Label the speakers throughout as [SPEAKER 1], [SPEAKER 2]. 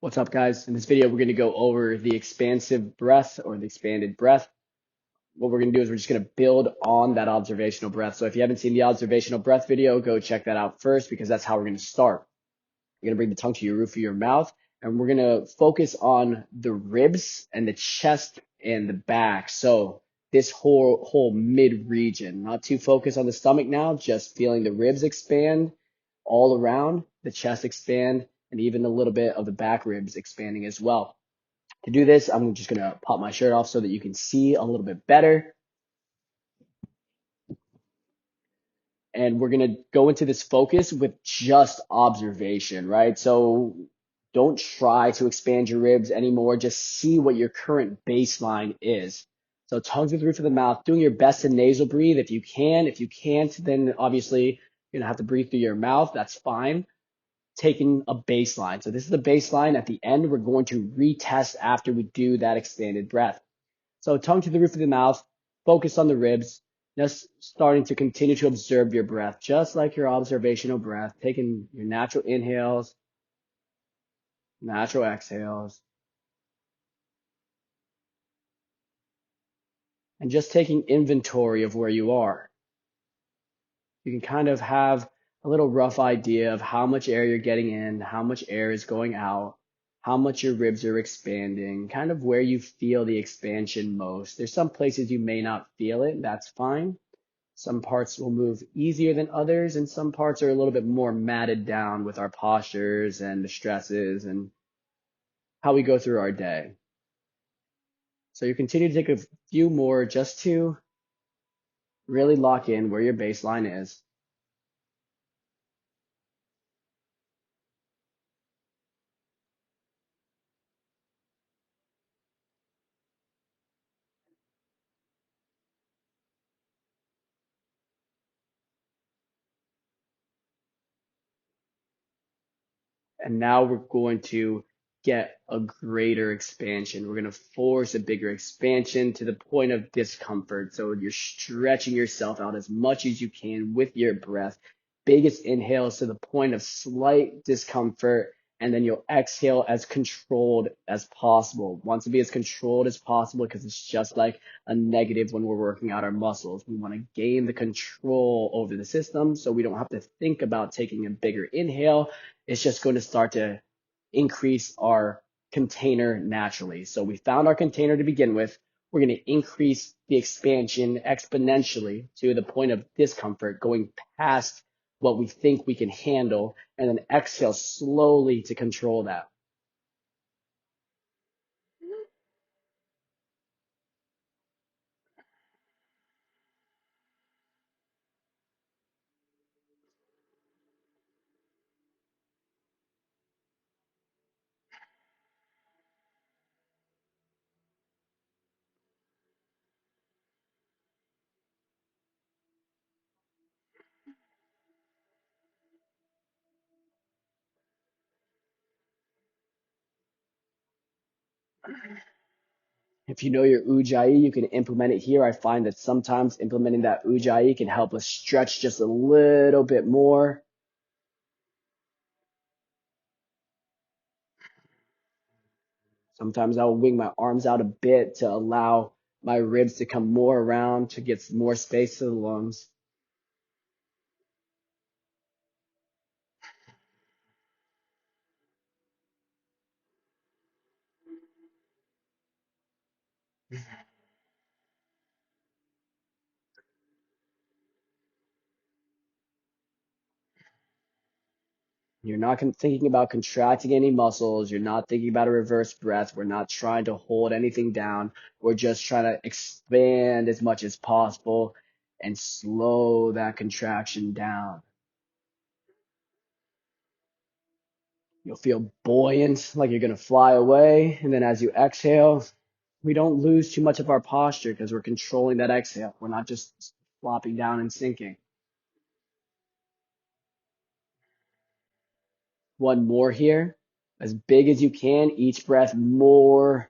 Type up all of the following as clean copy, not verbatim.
[SPEAKER 1] What's up, guys? In this video, we're going to go over the expansive breath or the expanded breath. What we're going to do is we're just going to build on that observational breath. So if you haven't seen the observational breath video, go check that out first because that's how we're going to start. You're going to bring the tongue to your roof of your mouth, and we're going to focus on the ribs and the chest and the back. So this whole mid region, not too focused on the stomach now, just feeling the ribs expand all around, the chest expand, and even a little bit of the back ribs expanding as well. To do this, I'm just going to pop my shirt off so that you can see a little bit better. And we're going to go into this focus with just observation, right? So don't try to expand your ribs anymore. Just see what your current baseline is. So tongue to the roof of the mouth, doing your best to nasal breathe if you can. If you can't, then obviously you're going to have to breathe through your mouth. That's fine. Taking a baseline. So this is the baseline. At the end, we're going to retest after we do that expanded breath. So tongue to the roof of the mouth, focus on the ribs, just starting to continue to observe your breath, just like your observational breath, taking your natural inhales, natural exhales, and just taking inventory of where you are. You can kind of have a little rough idea of how much air you're getting in, how much air is going out, how much your ribs are expanding, kind of where you feel the expansion most. There's some places you may not feel it, that's fine. Some parts will move easier than others, and some parts are a little bit more matted down with our postures and the stresses and how we go through our day. So you continue to take a few more just to really lock in where your baseline is. And now we're going to get a greater expansion. We're going to force a bigger expansion to the point of discomfort. So you're stretching yourself out as much as you can with your breath. Biggest inhales to the point of slight discomfort, and then you'll exhale as controlled as possible. Want to be as controlled as possible because it's just like a negative when we're working out our muscles. We want to gain the control over the system so we don't have to think about taking a bigger inhale. It's just going to start to increase our container naturally. So we found our container to begin with. We're going to increase the expansion exponentially to the point of discomfort, going past what we think we can handle, and then exhale slowly to control that. If you know your Ujjayi, you can implement it here. I find that sometimes implementing that Ujjayi can help us stretch just a little bit more. Sometimes I'll wing my arms out a bit to allow my ribs to come more around to get more space to the lungs. You're not thinking about contracting any muscles. You're not thinking about a reverse breath. We're not trying to hold anything down. We're just trying to expand as much as possible and slow that contraction down. You'll feel buoyant, like you're going to fly away. And then as you exhale, we don't lose too much of our posture because we're controlling that exhale. We're not just flopping down and sinking. One more here, as big as you can, each breath more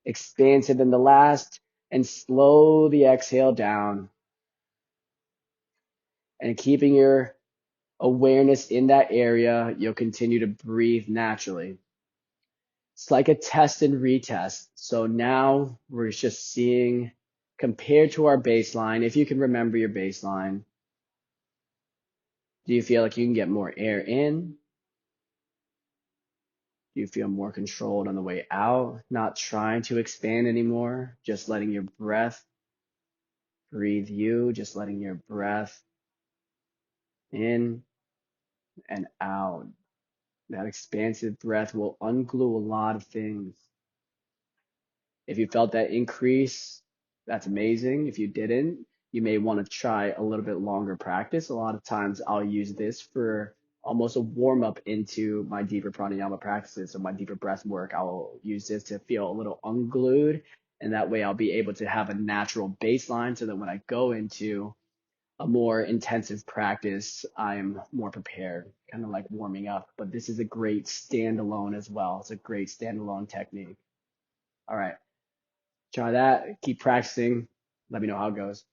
[SPEAKER 1] expansive than the last, and slow the exhale down. And keeping your awareness in that area, you'll continue to breathe naturally. It's like a test and retest. So now we're just seeing compared to our baseline, if you can remember your baseline, do you feel like you can get more air in? Do you feel more controlled on the way out? Not trying to expand anymore, just letting your breath breathe you, just letting your breath in and out. That expansive breath will unglue a lot of things. If you felt that increase, that's amazing. If you didn't, you may want to try a little bit longer practice. A lot of times I'll use this for almost a warm up into my deeper pranayama practices or my deeper breath work. I'll use this to feel a little unglued, and that way I'll be able to have a natural baseline so that when I go into a more intensive practice, I'm more prepared, kind of like warming up. But this is a great standalone as well. It's a great standalone technique. All right. Try that. Keep practicing. Let me know how it goes.